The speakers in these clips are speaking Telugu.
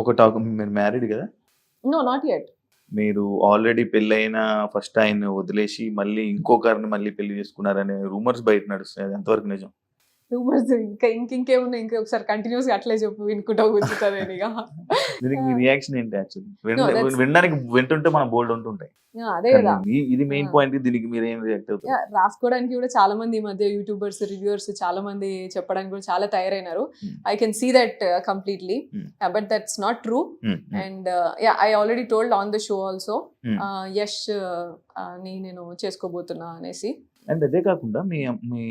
ఒక టాక్ మీరు మ్యారీడ్ కదా? No, not yet. మీరు ఆల్రెడీ పెళ్ళైన ఫస్ట్ ఆయన్ని వదిలేసి మళ్ళీ ఇంకొకరిని మళ్ళీ పెళ్లి చేసుకున్నారనే రూమర్స్ బయట నడుస్తున్నాయి. అది ఎంతవరకు నిజం? రూమర్స్ ఇంకేమున్నాయి, ఇంకొకసారి కంటిన్యూస్గా అట్లే చెప్పు, వినుకుంటా కూర్చుంటాను నేను ఇక. దీనికి మీ రియాక్షన్ ఏంటి యాక్చువల్లీ? No, that's- వినడానికి వింటుంటే మన బోల్డ్ ఉంటుంటాయి. అదే కదా. ఇది మెయిన్ పాయింట్. దీనికి మీరు ఏం రియాక్ట్ అవుతారు? రాసుకోవడానికి కూడా చాలా మంది ఈ మధ్య యూట్యూబర్స్, రివ్యూవర్స్ చాలా మంది చెప్పడానికి కూడా చాలా తయారైనారు. I can see that completely, but that's not true. And I already told on the show also Yash ని నేను చేసుకోబోతున్నా అనేసి. అండ్ అదే కాకుండా మీ మీ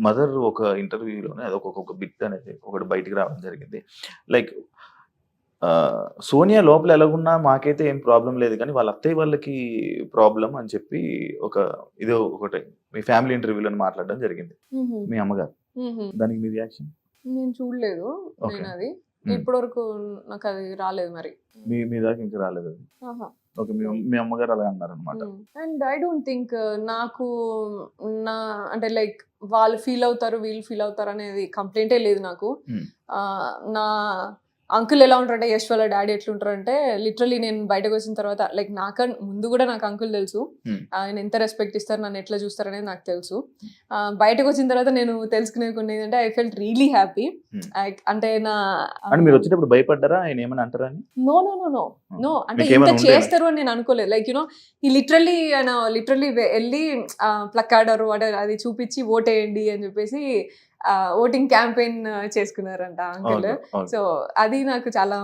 మదర్ ఒక ఇంటర్వ్యూలోనే అదొక బిట్ అనేది ఒకటి బయటికి రావడం జరిగింది. లైక్ సోనియా లోపల ఎలాగున్నా మాకైతే ఏం ప్రాబ్లం లేదు, కానీ వాళ్ళ అత్తయ్య వాళ్ళకి ప్రాబ్లం అని చెప్పి ఇదో ఒకటి మీ ఫ్యామిలీ ఇంటర్వ్యూలో మాట్లాడడం జరిగింది మీ అమ్మగారు. దానికి మీ రియాక్షన్? నేను చూడలేదు, నేను అది ఇప్పటి వరకు నాకు అది రాలేదు. మరి మీ దాకా ఇంకా రాలేదు అది? ఓకే, మీ అమ్మగారు అలా అన్నారు అనమాట. అండ్ ఐ డోంట్ థింక్ నాకు నా అంటే లైక్ వాళ్ళు ఫీల్ అవుతారు, వీళ్ళు ఫీల్ అవుతారు అనేది కంప్లైంటే లేదు నాకు. నా అంకుల్ ఎలా ఉంటారంటే, యష్ వాళ్ళ డాడీ ఎట్లుంటారంటే, లిటరలీ నేను బయటకు వచ్చిన తర్వాత లైక్ నాకన్నా ముందు కూడా నాకు అంకుల్ తెలుసు, ఆయన ఎంత రెస్పెక్ట్ ఇస్తారు, నన్ను ఎట్లా చూస్తారు అనేది నాకు తెలుసు. బయటకు వచ్చిన తర్వాత నేను తెలుసుకునేది కొన్ని ఏంటంటే, ఐ ఫెల్ట్ రియలీ హ్యాపీ. అంటే మీరు వచ్చేటప్పుడు భయపడ్డారా ఆయన ఏమని అంటారా అని? No no no no no, అంటే ఇంత చేస్తారు అని నేను అనుకోలేదు. లైక్ యూనో ఈ లిటరలీ వెళ్ళి ప్లక్ ఆర్డర్ అది చూపించి ఓటేయండి అని చెప్పేసి ఓటింగ్ క్యాంపెయిన్ చేసుకున్నారంట అంకుల్. సో అది నాకు చాలా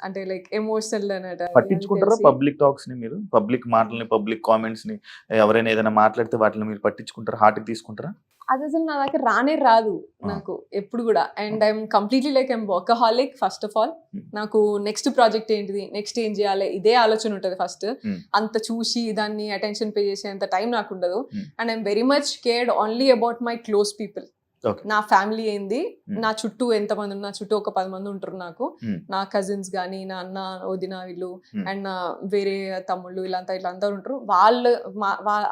అంటే లైక్ ఎమోషనల్ అన్నట్టు. పట్టించుకుంటారా పబ్లిక్ టాక్స్ ని? మీరు పబ్లిక్ మాటల్ని, పబ్లిక్ కామెంట్స్ ని, ఎవరైనా ఏదైనా మాట్లాడితే వాటిని మీరు పట్టించుకుంటారా, హార్ట్ కి తీసుకుంటారా? అది అసలు నా దగ్గర రానే రాదు నాకు ఎప్పుడు కూడా. And I'm completely like I'm workaholic. First of all నాకు నెక్స్ట్ ప్రాజెక్ట్ ఏంటిది, నెక్స్ట్ ఏం చేయాలి, ఇదే ఆలోచన ఉంటుంది ఫస్ట్. అంత చూసి దాన్ని అటెన్షన్ పే చేసేంత టైం నాకు ఉండదు. And I'm very much cared only about my close people. నా ఫ్యామిలీ ఏంది, నా చుట్టూ ఎంతమంది ఉన్నారు, నా చుట్టూ ఒక 10 మంది ఉంటారు నాకు. నా కజిన్స్ గానీ, నా అన్న, వదిన వీళ్ళు, అండ్ నా వేరే తమ్ముళ్ళు, ఇట్లంతా ఉంటారు. వాళ్ళు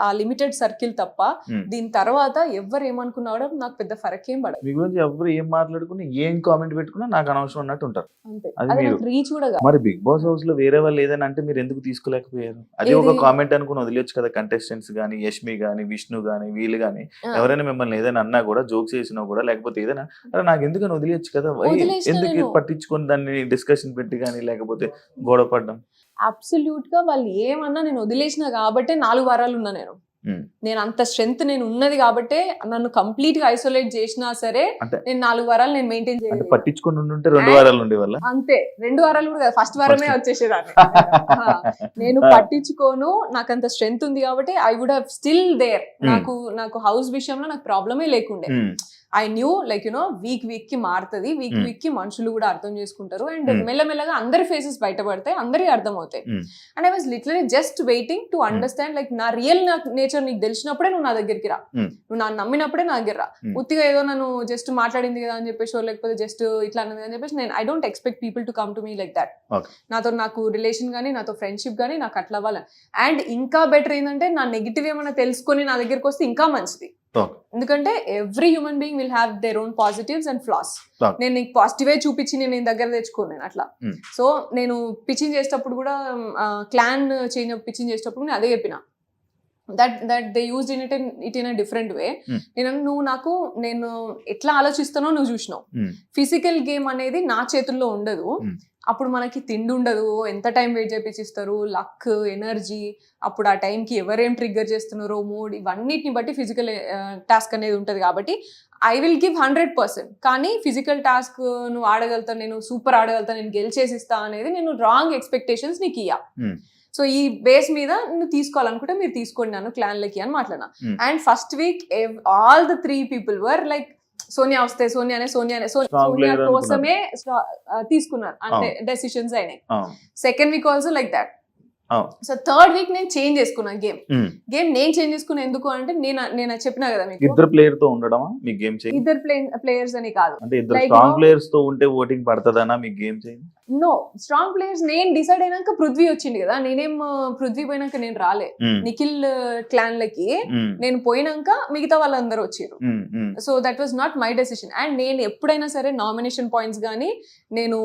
ఆ లిమిటెడ్ సర్కిల్ తప్ప దీని తర్వాత ఎవరు ఏమనుకున్నా కూడా నాకు పెద్ద ఫరక్ ఏం పడదు. మీ గురించి ఎవరు ఏం మాట్లాడుకున్నా, ఏం కామెంట్ పెట్టుకున్నా నాకు అనవసరం అన్నట్టు ఉంటారు. అంతే, అది నాకు రీచ్ కూడా కాదు. మరి బిగ్ బాస్ హౌస్ లో వేరే వాళ్ళు ఏదైనా అంటే మీరు ఎందుకు తీసుకోలేకపోయారు? అది ఒక కామెంట్ అనుకుని వదిలేచ్చు కదా. కంటెస్టెంట్స్ గానీ, యష్మి గానీ, విష్ణు గానీ, వీళ్ళు గానీ ఎవరైనా మిమ్మల్ని ఏదైనా అన్నా కూడా, జోక్స్ చేసినా కూడా, లేకపోతే ఏదైనా నాకు ఎందుకని వదిలేయచ్చు కదా, ఎందుకు పట్టించుకొని దాన్ని డిస్కషన్ పెట్టి కానీ, లేకపోతే గొడవ పడ్డం? అబ్సల్యూట్ గా వాళ్ళు ఏమన్నా నేను వదిలేసిన కాబట్టే 4 వారాలు ఉన్నా నేను అంత స్ట్రెంత్ నేను ఉన్నది కాబట్టి, నన్ను కంప్లీట్ గా ఐసోలేట్ చేసినా సరే నేను 4 వారాలు నేను మెయింటైన్ చేయాలి. పట్టించుకొని ఉంటే 2 వారాలు ఉండే వల్ల అంతే. 2 వారాలు కూడా కాదు, ఫస్ట్ వారమే వచ్చేసేదాన్ని. నేను పట్టించుకోను, నాకు అంత స్ట్రెంత్ ఉంది కాబట్టి I would have still there. నాకు హౌస్ విషయంలో నాకు ప్రాబ్లమే లేకుండే. I knew like you know week కి మారుతుంది, వీక్ కి మనుషులు కూడా అర్థం చేసుకుంటారు. అండ్ మెల్లమెల్లగా అందరి ఫేసెస్ బయటపడతాయి, అందరికి అర్థం అవుతాయి. And I was literally just waiting to understand like నా రియల్ నేచర్ నీకు తెలిసినప్పుడే నువ్వు నా దగ్గరికి రా, నువ్వు నన్ను నమ్మినప్పుడే నా దగ్గర రా. ఉత్తిగా ఏదో నన్ను జస్ట్ మాట్లాడింది కదా అని చెప్పేసి, లేకపోతే జస్ట్ ఇట్లా అన్నది అని చెప్పేసి నేను I don't expect people to come to me like that. నాకు రిలేషన్ కానీ, నాతో ఫ్రెండ్షిప్ కానీ నాకు అట్లా అవ్వాలి. అండ్ ఇంకా బెటర్ ఏంటంటే, నా నెగిటివ్ ఏమైనా తెలుసుకొని నా దగ్గరికి వస్తే ఇంకా మంచిది. ఎందుకంటే every human being will have their own positives and floss. నేను నీకు పాజిటివే చూపించి నేను దగ్గర తెచ్చుకోను అట్లా. సో నేను పిచ్చింగ్ చేసేటప్పుడు కూడా, క్లాన్ చేంజ్ పిచ్చింగ్ చేసేటప్పుడు నేను అదే చెప్పిన, that they used it in a different way. నేను ఎట్లా ఆలోచిస్తానో నువ్వు చూసినావు. ఫిజికల్ గేమ్ అనేది నా చేతుల్లో ఉండదు. అప్పుడు మనకి తిండి ఉండదు, ఎంత టైం వెయిట్ చేపిస్తారు, లక్, ఎనర్జీ, అప్పుడు ఆ టైంకి ఎవరేం ట్రిగ్గర్ చేస్తున్నారో, మూడ్, ఇవన్నిటిని బట్టి ఫిజికల్ టాస్క్ అనేది ఉంటుంది. కాబట్టి ఐ విల్ గివ్ 100%. కానీ ఫిజికల్ టాస్క్ నువ్వు ఆడగలుగుతా, నేను సూపర్ ఆడగలుగుతా, నేను గెలిచేసిస్తా అనేది నేను రాంగ్ ఎక్స్పెక్టేషన్స్ నీకు ఇయ్యా. సో ఈ బేస్ మీద నువ్వు తీసుకోవాలనుకుంటే మీరు తీసుకోండి నన్ను క్లాన్లకి అని మాట్లాడినా. And first week all the 3 people were like Sonia వస్తే, సోనియా కోసమే తీసుకున్నారు అంటే డెసిషన్స్ అయినాయి. Second week also like that. So third week నేను చేంజ్ చేసుకున్నా గేమ్ నేను చేంజ్ చేసుకున్నా. ఎందుకు అంటే నేను చెప్పినా కదా మీకు, ఇద్దరు ప్లేయర్ తో ఉండడమా మీ గేమ్ చేంజ్? ఇద్దరు ప్లేయర్స్ అని కాదు, అంటే ఇద్దరు స్ట్రాంగ్ ప్లేయర్స్ తో ఉంటే ఓటింగ్ పడతదనా మీ game change? No strong players నేను డిసైడ్ అయినాక పృథ్వీ వచ్చింది కదా, నేనేం పృథ్వీ పోయినాక నేను రాలే, నిఖిల్ క్లాన్ లకి నేను పోయినాక మిగతా వాళ్ళందరూ వచ్చారు. So that was not my decision. And నేను ఎప్పుడైనా సరే నామినేషన్ పాయింట్స్ కానీ, నేను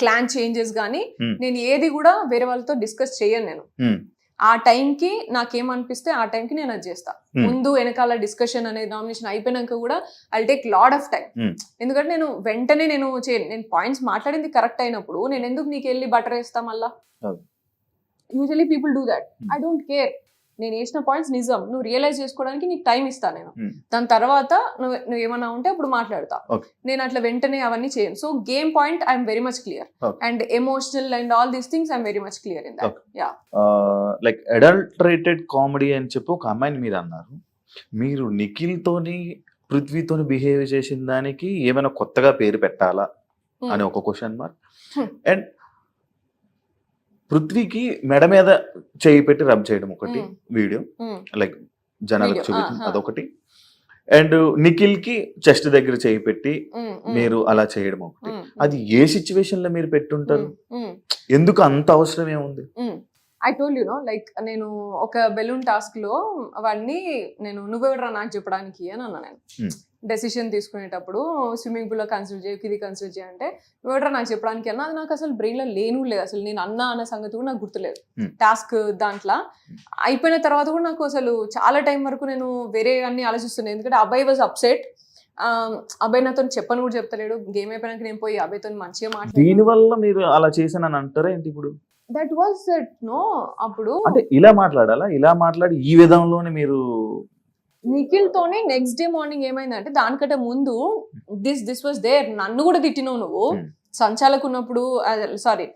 క్లాన్ చేంజెస్ కానీ, నేను ఏది కూడా వేరే వాళ్ళతో డిస్కస్ చేయను. నేను ఆ టైంకి నాకేమనిపిస్తే ఆ టైంకి నేను అది చేస్తా. ముందు వెనకాల డిస్కషన్ అనేది నామినేషన్ అయిపోయినాక కూడా I take lot of time. ఎందుకంటే నేను వెంటనే నేను పాయింట్స్ మాట్లాడింది కరెక్ట్ అయినప్పుడు నేను ఎందుకు నీకు వెళ్ళి బటర్ వేస్తా మళ్ళా? Usually people do that. I don't care. నేను వేసిన పాయింట్స్ నిజం, నువ్వు రియలైజ్ చేసుకోవడానికి నీకు టైం ఇస్తా నేను. దాని తర్వాత నువ్వు ఏమన్నా ఉంటే అప్పుడు మాట్లాడతా. నేను అట్లా వెంటనే అవన్నీ చేయను. So game point I'm very much clear and emotional and all these things I'm very much clear in that. Yeah, like adulterated comedy అని చెప్పి ఒక అమ్మాయిని మీరు అన్నారు. మీరు నిఖిల్ తోని పృథ్వీతోని బిహేవ్ చేసిన దానికి ఏమైనా కొత్తగా పేరు పెట్టాలా అని ఒక క్వశ్చన్ మార్క్. అండ్ పృథ్వీకి మెడ మీద చేయి పెట్టి రబ్ చేయడం ఒకటి వీడియో, లైక్ జనాలకు చూపించడం అదొకటి. అండ్ నిఖిల్ కి చెస్ట్ దగ్గర చేయి పెట్టి మీరు అలా చేయడం ఒకటి. అది ఏ సిచ్యువేషన్ లో మీరు పెట్టుంటారు? ఎందుకు అంత అవసరం ఏముంది? I told you know, like నేను ఒక బెలూన్ టాస్క్ లో వాడిని నేను నువ్వెవడరా నాకు చెప్పడానికి అని అన్నా. నేను డెసిషన్ తీసుకునేటప్పుడు స్విమ్మింగ్ పూల్ లో కన్సిడర్ చేయ, ఇది కన్సిడర్ చేయంటే నువ్వెవడరా నాకు చెప్పడానికి అన్నా. అది నాకు అసలు బ్రెయిన్ లో లేను లేదు, అసలు నేను అన్నా అన్న సంగతి కూడా నాకు గుర్తులేదు. టాస్క్ దాంట్లో అయిపోయిన తర్వాత కూడా నాకు అసలు చాలా టైం వరకు నేను వేరే అన్ని ఆలోచిస్తున్నాను. ఎందుకంటే అబ్బాయి వాజ్ అప్సెట్. అబ్బాయి నాతో చెప్పని కూడా చెప్తలేడు. గేమ్ అయిపోయినాక నేను పోయి అబ్బాయితో మంచిగా మాట్లాడు. దీని వల్ల మీరు అలా చేశానని అంటారా ఏంటి? ఇప్పుడు దట్ వాజ్ ఇట్ నో. అప్పుడు అంటే ఇలా మాట్లాడాలా? ఇలా మాట్లాడి ఈ విధంలోనే మీరు నిఖిల్ తోనే నెక్స్ట్ డే మార్నింగ్ ఏమైందంటే, దానికంటే ముందు దిస్ వాజ్ దేర్. నన్ను కూడా తిట్టినావు నువ్వు. సంచాలకు ఉన్నప్పుడు, సారీ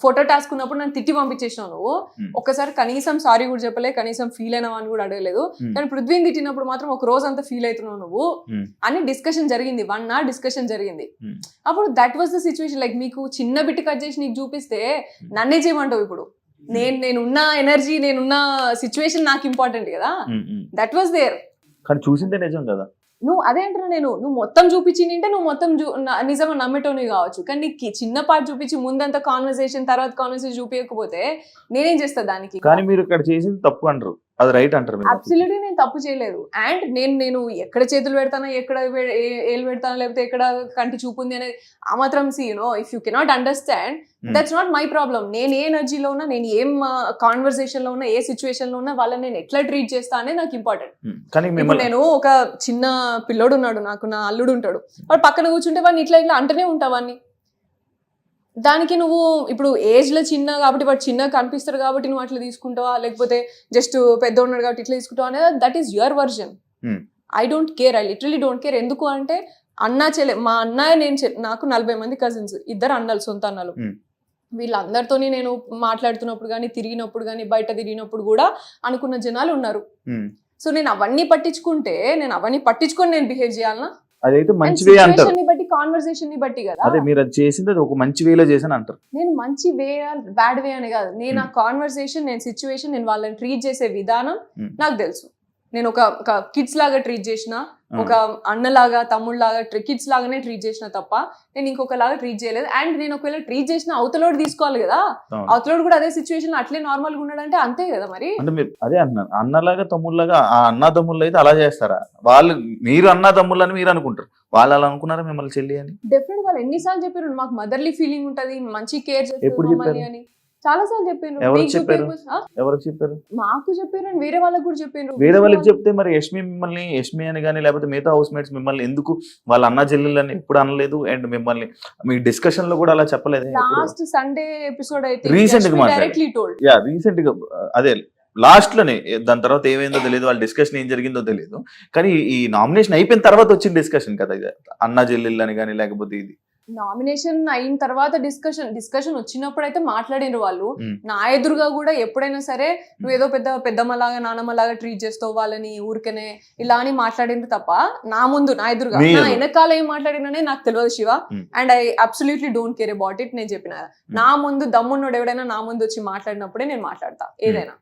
ఫోటో టాస్క్ ఉన్నప్పుడు నన్ను తిట్టి పంపించేసినావు నువ్వు. ఒక్కసారి కనీసం సారీ కూడా చెప్పలే, కనీసం ఫీల్ అయినావు అని కూడా అడగలేదు. కానీ పృథ్వీని తిట్టినప్పుడు మాత్రం ఒక రోజు అంతా ఫీల్ అవుతున్నావు నువ్వు అని డిస్కషన్ జరిగింది. 1 hour డిస్కషన్ జరిగింది. అప్పుడు that was the situation. Like మీకు చిన్న బిట్ కట్ చేసి నీకు చూపిస్తే నన్నే చేయమంటావు. ఇప్పుడు నేనున్న ఎనర్జీ, నేనున్న సిచ్యువేషన్ నాకు ఇంపార్టెంట్ కదా. That was there. కానీ చూసిందే నిజం కదా. నువ్వు అదే అంటున్నా, నువ్వు మొత్తం చూపించింటే నువ్వు మొత్తం నిజంగా నమ్మేటోని కావచ్చు. కానీ నీకు చిన్న పార్ట్ చూపించి ముందంతా కాన్వర్సేషన్, తర్వాత కాన్వర్సేషన్ చూపించకపోతే నేనేం చేస్తా దానికి? కానీ మీరు ఇక్కడ చేసింది తప్పు అంటారు, అది రైట్ అంటారు? అబ్సల్యూట్లీ నేను తప్పు చేయలేదు. అండ్ నేను ఎక్కడ చేతులు పెడతానా, ఎక్కడ ఏలు పెడతానా, లేకపోతే ఎక్కడ కంటి చూపు ఉంది అనేది ఆ మాత్రం see you know, if you cannot understand that's not my problem. నేను ఏ ఎనర్జీలో ఉన్నా, నేను ఏం కాన్వర్సేషన్ లో ఉన్నా, ఏ సిచ్యువేషన్ లో ఉన్నా వాళ్ళని నేను ఎట్లా ట్రీట్ చేస్తా అనేది నాకు ఇంపార్టెంట్. నేను ఒక చిన్న పిల్లోడు ఉన్నాడు, నాకు నా అల్లుడు ఉంటాడు, వాడు పక్కన కూర్చుంటే వాడిని ఇట్లా ఇట్లా అంటనే ఉంటావాన్ని. దానికి నువ్వు ఇప్పుడు ఏజ్ లో చిన్న కాబట్టి వాడు చిన్నగా కనిపిస్తారు కాబట్టి నువ్వు అట్లా తీసుకుంటావా, లేకపోతే జస్ట్ పెద్ద ఉన్నాడు కాబట్టి ఇట్లా తీసుకుంటావా అనేది that is your version. I don't care, I literally don't care. ఎందుకు అంటే అన్నా చెల్లె, మా అన్నయ్య నేను నాకు 40 మంది కజిన్స్, 2 అన్నలు, సొంత అన్నలు. వీళ్ళందరితోని నేను మాట్లాడుతున్నప్పుడు కానీ, తిరిగినప్పుడు కానీ, బయట తిరిగినప్పుడు కూడా అనుకున్న జనాలు ఉన్నారు. సో నేను అవన్నీ పట్టించుకొని నేను బిహేవ్ చేయాలనా? అదైతే మంచి వే అంటారు, బట్టి కాన్వర్సేషన్ ని బట్టి కదా. అదే మీరు అది చేసింది అది ఒక మంచి వేలో చేశాను అంటారు. నేను మంచి వే బ్యాడ్ వే అని కాదు, నేను ఆ కాన్వర్సేషన్, నేను సిచ్యువేషన్, నేను వాళ్ళని ట్రీట్ చేసే విధానం నాకు తెలుసు. నేను ఒక కిడ్స్ లాగా ట్రీట్ చేసిన, ఒక అన్నలాగా తమ్ముళ్ళలాగా కిడ్స్ లాగానే ట్రీట్ చేసిన తప్ప నేను ఇంకొకలాగా ట్రీట్ చేయలేదు. అండ్ నేను ఒకవేళ ట్రీట్ చేసిన అవతలోడు తీసుకోవాలి కదా, అవతలోడు కూడా అదే సిచ్యువేషన్ లో అట్లే నార్మల్ గా ఉన్నాడంటే అంతే కదా. మరి అంటే మీరు అదే అంటున్నారు, అన్నలాగా తమ్ముళ్ళగా. ఆ అన్న తమ్ముళ్ళు అయితే అలా చేస్తారా? వాళ్ళు మీరు అన్న తమ్ముళ్ళు అని మీరు అనుకుంటారు, వాళ్ళు అలా అనుకున్నారా మిమ్మల్ని చెల్లి అని? డెఫినెట్ వాళ్ళు ఎన్నిసార్లు చెప్పారు మాకు మదర్లీ ఫీలింగ్ ఉంటది, మంచి కేర్ చేస్తారు అని. చాలా సార్లు చెప్పారు. ఎవరికి చెప్పారు? మాకు చెప్పారు, వేరే వాళ్ళకి కూడా చెప్పారు. వేరే వాళ్ళకి చెప్తే మరి యష్మి అని కానీ లేకపోతే మిగతా హౌస్ మేట్స్ మిమ్మల్ని ఎందుకు వాళ్ళ అన్న చెల్లెళ్ళని ఎప్పుడు అనలేదు? అండ్ మిమ్మల్ని మీ డిస్కషన్ లో కూడా అలా చెప్పలేదు? లాస్ట్ సండే ఎపిసోడ్ అయితే రీసెంట్ గా అదే లాస్ట్ లోనే, దాని తర్వాత ఏమైందో తెలియదు, వాళ్ళ డిస్కషన్ ఏం జరిగిందో తెలియదు. కానీ ఈ నామినేషన్ అయిపోయిన తర్వాత వచ్చిన డిస్కషన్ కదా ఇది, అన్న చెల్లెళ్ళు అని కానీ లేకపోతే ఇది నామినేషన్ అయిన తర్వాత డిస్కషన్ వచ్చినప్పుడు అయితే మాట్లాడినారు వాళ్ళు. నా ఎదురుగా కూడా ఎప్పుడైనా సరే నువ్వు ఏదో పెద్దమ్మలాగా నానమ్మలాగా ట్రీట్ చేస్తావు వాళ్ళని ఊరికనే ఇలా అని మాట్లాడినారు తప్ప నా ఎదురుగా నా వెనకాల ఏం మాట్లాడిననే నాకు తెలియదు Shiva. And I absolutely don't care about it. నేను చెప్పిన నా ముందు దమ్మున్నోడు ఎవడైనా నా ముందు వచ్చి మాట్లాడినప్పుడే నేను మాట్లాడతా ఏదైనా.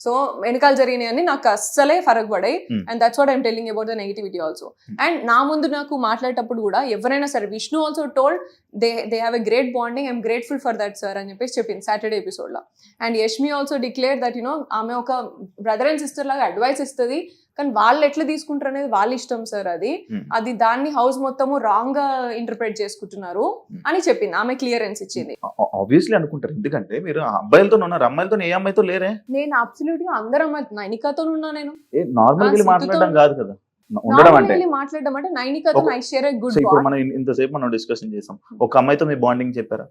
సో వెనకాల జరిగినాయి అని నాకు అస్సలే ఫరక్ పడాయి. And that's what I'm telling about the negativity also. And నా ముందు నాకు మాట్లాడేటప్పుడు కూడా ఎవరైనా సరే, Vishnu also told told they have a great bonding, I'm grateful for that sir అని చెప్పేసి చెప్పింది సాటర్డే ఎపిసోడ్ లో. And Yashmi also declare that ఆమె ఒక బ్రదర్ అండ్ సిస్టర్ లాగా అడ్వైస్ ఇస్తుంది, కానీ వాళ్ళు ఎట్లా తీసుకుంటారు అనేది వాళ్ళ ఇష్టం సార్. అది దాన్ని హౌస్ మొత్తము రాంగ్ గా ఇంటర్ప్రిట్ చేసుకుంటున్నారు అని చెప్పింది. ఆమె క్లియరెన్స్ ఇచ్చింది. ఆబ్వియస్లీ అనుకుంటారు, ఎందుకంటే మీరు అబ్బాయిలతో ఉన్నారు, అమ్మాయిలతో ఏ అమ్మాయితో లేరే. నేను అబ్సల్యూట్ గా అందరు అమ్మాయి నైనికాతో ఉన్నా, నేను నార్మల్ గా మాట్లాడడం కాదు కదా ఉండడం అంటే. మాట్లాడడం అంటే నైనికాతో ఐ షేర్ ఎ గుడ్ ఇప్పుడు మనం ఇంతసేపు మనం డిస్కషన్ చేసాం, ఒక అమ్మాయితో మీ బాండింగ్ చెప్పారా?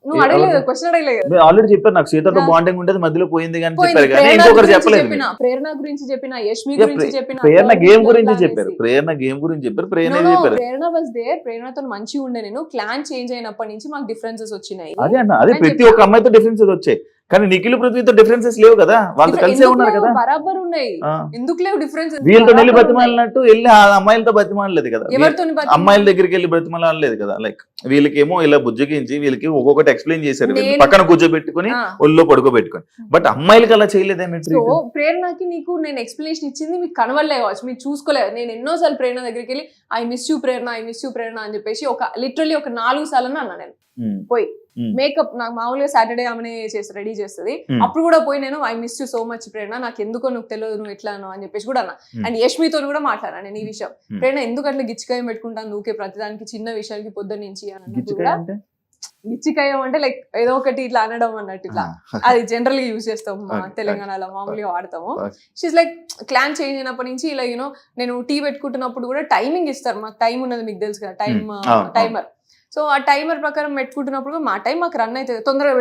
నువ్వు అడగలేదు, క్వశ్చన్ అడగలేదు. ఆల్రెడీ చెప్పారు, నాకు సీతతో బాండింగ్ ఉండేది, మధ్యలో పోయింది కానీ చెప్పారు, కానీ ఇంకొకరు చెప్పలేదు. ప్రేరణ గురించి చెప్పిన, యష్మి గురించి చెప్పిన, ప్రేరణ గేమ్ గురించి చెప్పారు, ప్రేరణ గేమ్ గురించి చెప్పారు, ప్రేరణ చెప్పారు. ప్రేరణ వాస్ దేర్, ప్రేరణతో మంచిగా ఉండే. నేను క్లాన్ చేంజ్ అయినప్పటి నుంచి మాకు డిఫరెన్సెస్ వచ్చినాయి. అదే అన్న, అదే ప్రతి ఒక్క అమ్మాయితో డిఫరెన్సెస్ వచ్చాయి, కానీ నిఖిల్ పృథ్వీతో డిఫరెన్సెస్ లేవు కదా, వాళ్ళు కలిసే ఉన్నారు కదా. బరాబర్ ఉన్నాయి, ఎందుకు లేవు డిఫరెన్సెస్? వీళ్ళతో వెళ్ళి బతిమాలినట్టు వెళ్ళి ఆ అమ్మాయిలతో బతిమాలలేదు కదా, అమ్మాయిల దగ్గరికి వెళ్ళి బతిమాలలేదు కదా. లైక్ వీళ్ళకేమో ఇలా బుజ్జగించి వీళ్ళకి ఒక్కొక్కటి ఎక్స్ప్లెయిన్ చేశారు, పక్కన కూర్చోబెట్టుకుని ఒళ్ళో పడుకోబెట్టుకుని. బట్ అమ్మాయిలకి అలా చేయలేదేమి? ప్రేరణకి నీకు నేను ఎక్స్ప్లెనేషన్ ఇచ్చింది, మీకు కనవలే కావచ్చు, మీరు చూసుకోలేదు. నేను ఎన్నోసార్లు ప్రేరణ దగ్గరికి వెళ్ళి I miss you Prerana, I miss you Prerana అని చెప్పేసి లిటరలీ ఒక 4 సార్లు అన్నా నేను పోయి. మేకప్ నాకు మామూలుగా సాటర్డే ఆమెనే రెడీ చేస్తుంది, అప్పుడు కూడా పోయి నేను I miss you so much Prerana, నాకు ఎందుకో నువ్వు తెలియదు, నువ్వు ఎట్లాను అని చెప్పేసి కూడా అన్నా. అండ్ యష్మితో కూడా మాట్లాడాను నేను ఈ విషయం. ప్రేరణ ఎందుకు అట్లా గిచ్చికాయ పెట్టుకుంటాను నువ్వుకే ప్రతిదానికి, చిన్న విషయాలకి పొద్దు నుంచి అని. గిచ్చికాయ అంటే లైక్ ఏదో ఒకటి ఇట్లా అనడం అన్నట్టు, ఇట్లా అది జనరల్ గా యూజ్ చేస్తాం తెలంగాణలో, మామూలుగా వాడతాము. షీస్ లైక్ క్లాన్ చేంజ్ అయినప్పటి నుంచి ఇలా నేను టీ పెట్టుకుంటున్నప్పుడు కూడా టైమింగ్ ఇస్తారు, మాకు టైం ఉన్నది మీకు తెలుసు కదా, టైమర్. సో ఆ టైమర్ ప్రకారం పెట్టుకుంటున్నప్పుడు మా టైం మాకు రన్ అవుతుంది, తొందరగా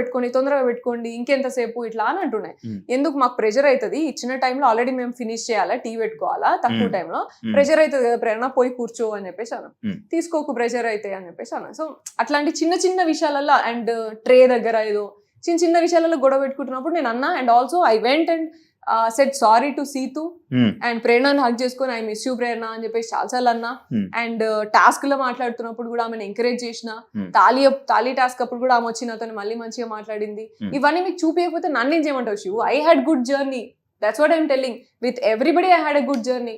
పెట్టుకోండి ఇంకెంతసేపు ఇట్లా అని అంటున్నాయి. ఎందుకు మాకు ప్రెషర్ అవుతుంది, ఇచ్చిన టైంలో ఆల్రెడీ మేము ఫినిష్ చేయాలా, టీ పెట్టుకోవాలా, తక్కువ టైంలో ప్రెషర్ అవుతుంది కదా ప్రేరణ, పోయి కూర్చో అని చెప్పేసి అన్న, తీసుకోకు ప్రెషర్ అయితే అని చెప్పేసి అన్న. సో అట్లాంటి చిన్న చిన్న విషయాలలో అండ్ ట్రే దగ్గర ఏదో చిన్న విషయాలలో గొడవ పెట్టుకుంటున్నప్పుడు నేను అన్నా. And also I went and said sorry to Seetu and ప్రేరణని హక్ చేసుకొని ఐ మిస్ యూ ప్రేరణ అని చెప్పేసి చాలాసార్లు అన్నా. అండ్ టాస్క్ లో మాట్లాడుతున్నప్పుడు కూడా ఆమెను ఎంకరేజ్ చేసిన, తాళీ టాస్క్ అప్పుడు కూడా ఆమె వచ్చి నాతో మళ్ళీ మంచిగా మాట్లాడింది. ఇవన్నీ మీకు చూపించకపోతే నన్ను ఏం చేయమంటావు Shivu? I had good journey, that's what I'm telling. With everybody I had a good journey.